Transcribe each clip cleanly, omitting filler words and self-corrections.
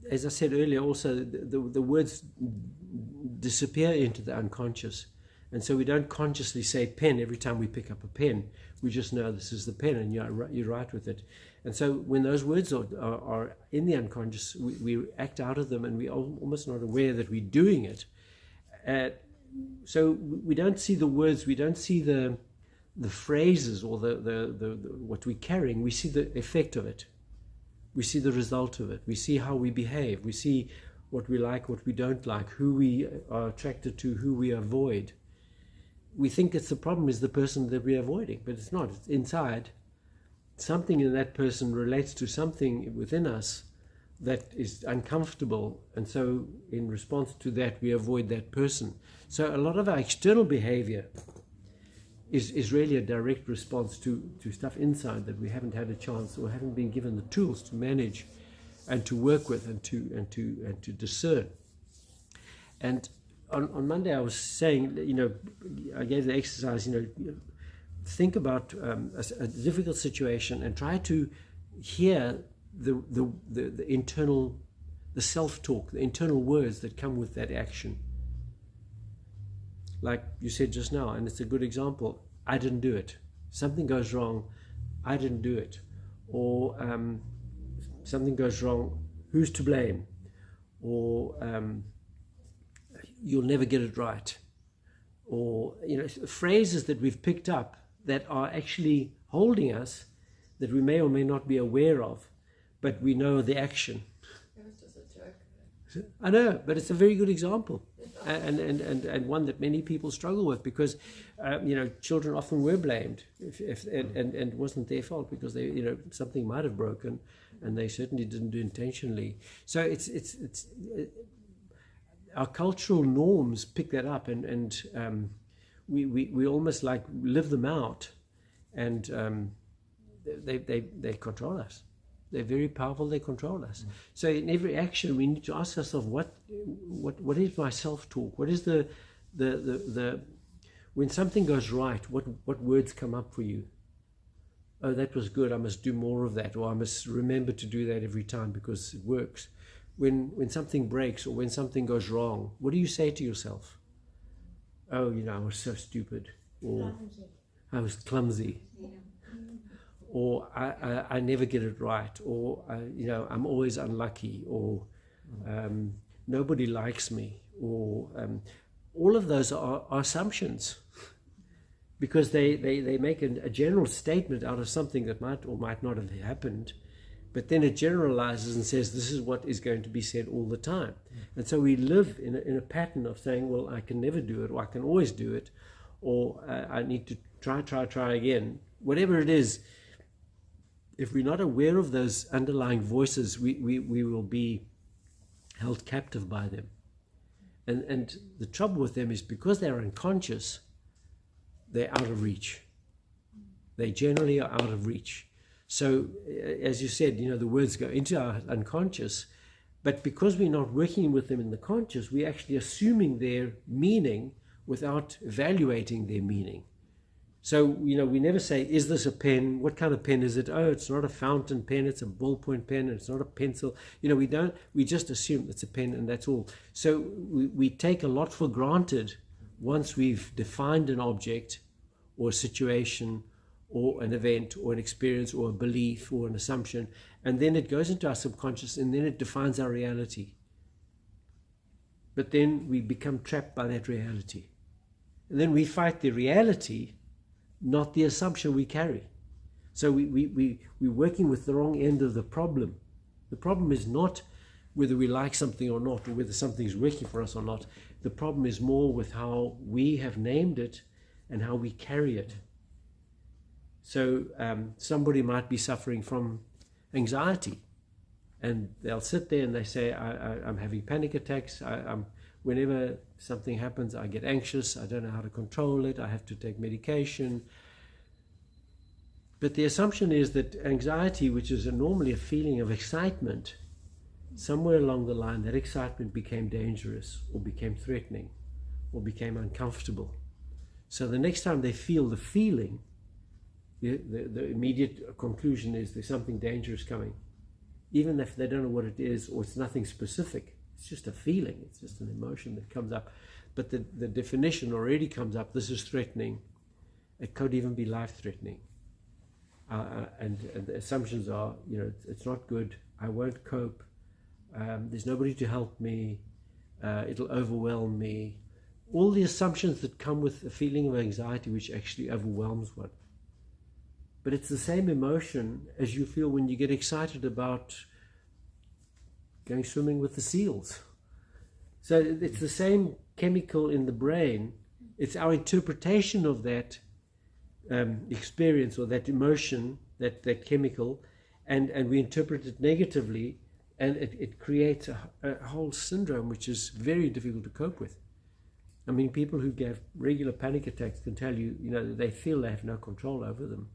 as I said earlier, also the words disappear into the unconscious. And so we don't consciously say pen every time we pick up a pen. We just know this is the pen, and you write with it. And so when those words are in the unconscious, we act out of them, and we're almost not aware that we're doing it. So we don't see the words, we don't see the phrases or the what we're carrying. We see the effect of it. We see the result of it. We see how we behave. We see what we like, what we don't like, who we are attracted to, who we avoid. We think the problem is the person that we're avoiding, but it's not. It's inside. Something in that person relates to something within us that is uncomfortable, and so in response to that, we avoid that person. So a lot of our external behavior is really a direct response to stuff inside that we haven't had a chance or haven't been given the tools to manage and to work with and to discern. And on Monday I was saying, I gave the exercise, think about a difficult situation and try to hear the internal, the self-talk, the internal words that come with that action. Like you said just now, and it's a good example, I didn't do it. Something goes wrong, I didn't do it. Or something goes wrong, who's to blame? Or you'll never get it right. Or, phrases that we've picked up that are actually holding us, that we may or may not be aware of, but we know the action. It was just a joke. I know, but it's a very good example, and one that many people struggle with, because children often were blamed and it wasn't their fault, because they something might have broken, and they certainly didn't do it intentionally. So it's our cultural norms pick that up, and we almost like live them out, and they control us. They're very powerful. They control us. So in every action, we need to ask ourselves, what is my self-talk? What is the when something goes right, what words come up for you? Oh, that was good. I must do more of that, or I must remember to do that every time because it works. When something breaks or when something goes wrong, what do you say to yourself? Oh, I was so stupid, or I was clumsy. Or I never get it right, or I'm always unlucky, or nobody likes me, or all of those are assumptions, because they make a general statement out of something that might or might not have happened, but then it generalizes and says this is what is going to be said all the time. And so we live in a pattern of saying, well, I can never do it, or I can always do it, or I need to try again. Whatever it is, if we're not aware of those underlying voices, we will be held captive by them. And the trouble with them is, because they're unconscious, they're out of reach. They generally are out of reach. So, as you said, the words go into our unconscious, but because we're not working with them in the conscious, we're actually assuming their meaning without evaluating their meaning. So, we never say, is this a pen? What kind of pen is it? Oh, it's not a fountain pen, it's a ballpoint pen, and it's not a pencil. We just assume it's a pen, and that's all. So we take a lot for granted once we've defined an object or a situation or an event or an experience or a belief or an assumption, and then it goes into our subconscious, and then it defines our reality. But then we become trapped by that reality. And then we fight the reality, not the assumption we carry. So we're working with the wrong end of the problem. The problem is not whether we like something or not, or whether something's working for us or not. The problem is more with how we have named it and how we carry it. So somebody might be suffering from anxiety, and they'll sit there and they say, I'm having panic attacks. Whenever something happens, I get anxious. I don't know how to control it. I have to take medication. But the assumption is that anxiety, which is normally a feeling of excitement, somewhere along the line, that excitement became dangerous, or became threatening, or became uncomfortable. So the next time they feel the feeling, the immediate conclusion is there's something dangerous coming. even if they don't know what it is or it's nothing specific. It's just a feeling. It's just an emotion that comes up. But the definition already comes up. This is threatening. It could even be life-threatening. And the assumptions are, it's not good. I won't cope. There's nobody to help me. It'll overwhelm me. All the assumptions that come with a feeling of anxiety, which actually overwhelms one. But it's the same emotion as you feel when you get excited about going swimming with the seals. So it's the same chemical in the brain. It's our interpretation of that experience or that emotion, that chemical, and we interpret it negatively, and it creates a whole syndrome which is very difficult to cope with. I mean, people who have regular panic attacks can tell you, they feel they have no control over them,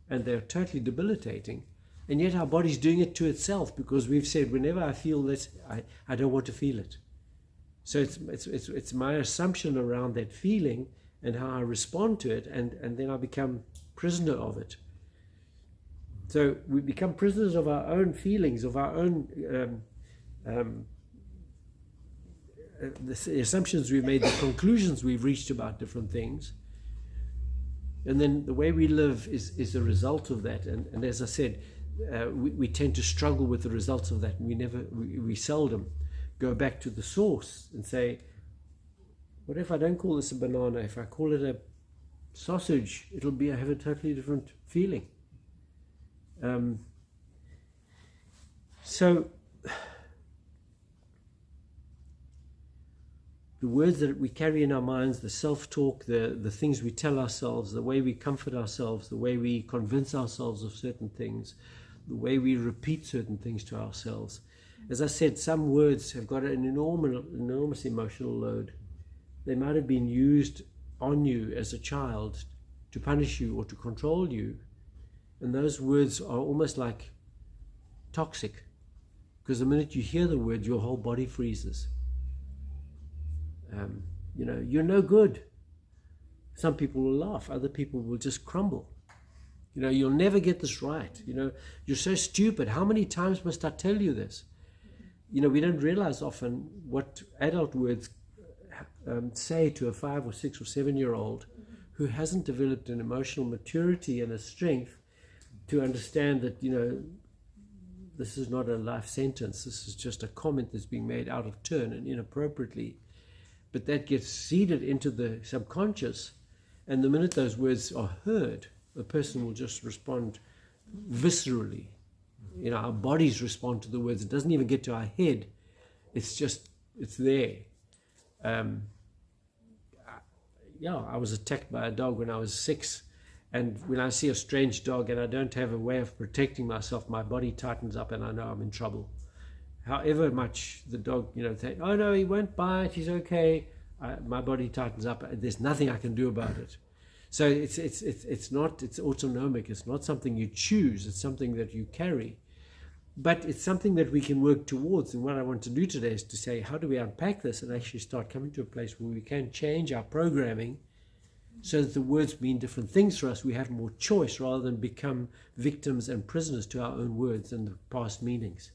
and they're totally debilitating. And yet our body's doing it to itself, because we've said, whenever I feel this, I don't want to feel it. So it's my assumption around that feeling and how I respond to it, and then I become prisoner of it. So we become prisoners of our own feelings, of our own the assumptions we've made, the conclusions we've reached about different things. And then the way we live is a result of that. And as I said, we tend to struggle with the results of that, and we seldom go back to the source and say, what if I don't call this a banana? If I call it a sausage, it'll have a totally different feeling. So the words that we carry in our minds, the self-talk, the things we tell ourselves, the way we comfort ourselves, the way we convince ourselves of certain things, the way we repeat certain things to ourselves. As I said, some words have got an enormous emotional load. They might have been used on you as a child to punish you or to control you. And those words are almost like toxic, because the minute you hear the word, your whole body freezes. You're no good. Some people will laugh, other people will just crumble. You'll never get this right. You're so stupid. How many times must I tell you this? We don't realize often what adult words say to a 5 or 6 or 7-year-old who hasn't developed an emotional maturity and a strength to understand that, this is not a life sentence. This is just a comment that's being made out of turn and inappropriately. But that gets seeded into the subconscious, and the minute those words are heard, the person will just respond viscerally. Our bodies respond to the words. It doesn't even get to our head. It's there. I was attacked by a dog when I was 6, and when I see a strange dog and I don't have a way of protecting myself, my body tightens up and I know I'm in trouble. However much the dog, say, oh no, he won't bite, he's okay, my body tightens up. There's nothing I can do about it. So it's autonomic. It's not something you choose. It's something that you carry. But it's something that we can work towards. And what I want to do today is to say, how do we unpack this and actually start coming to a place where we can change our programming so that the words mean different things for us. We have more choice rather than become victims and prisoners to our own words and the past meanings.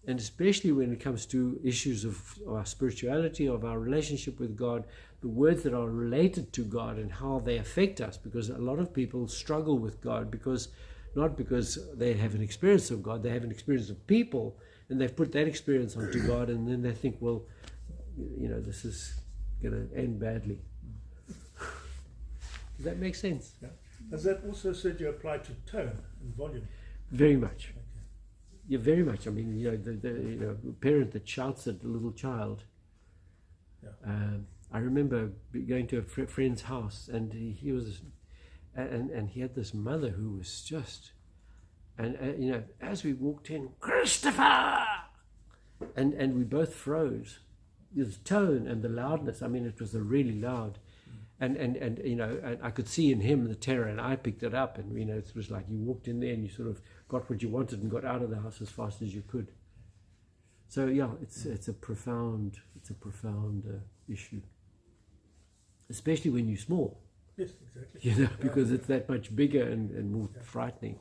And especially when it comes to issues of our spirituality, of our relationship with God, the words that are related to God and how they affect us, because a lot of people struggle with God not because they have an experience of God, they have an experience of people, and they've put that experience onto God, and then they think, well, this is going to end badly. Does that make sense? Yeah. Has that also said you apply to tone and volume? Very much. Yeah, very much. I mean, the parent that shouts at a little child. Yeah. I remember going to a friend's house, and he was, and he had this mother who was just, and as we walked in, Christopher, and we both froze. The tone and the loudness. I mean, it was a really loud. And I could see in him the terror, and I picked it up, and it was like you walked in there and you sort of got what you wanted and got out of the house as fast as you could. So yeah, it's a profound issue, especially when you're small. Yes, exactly. Because it's that much bigger and more frightening.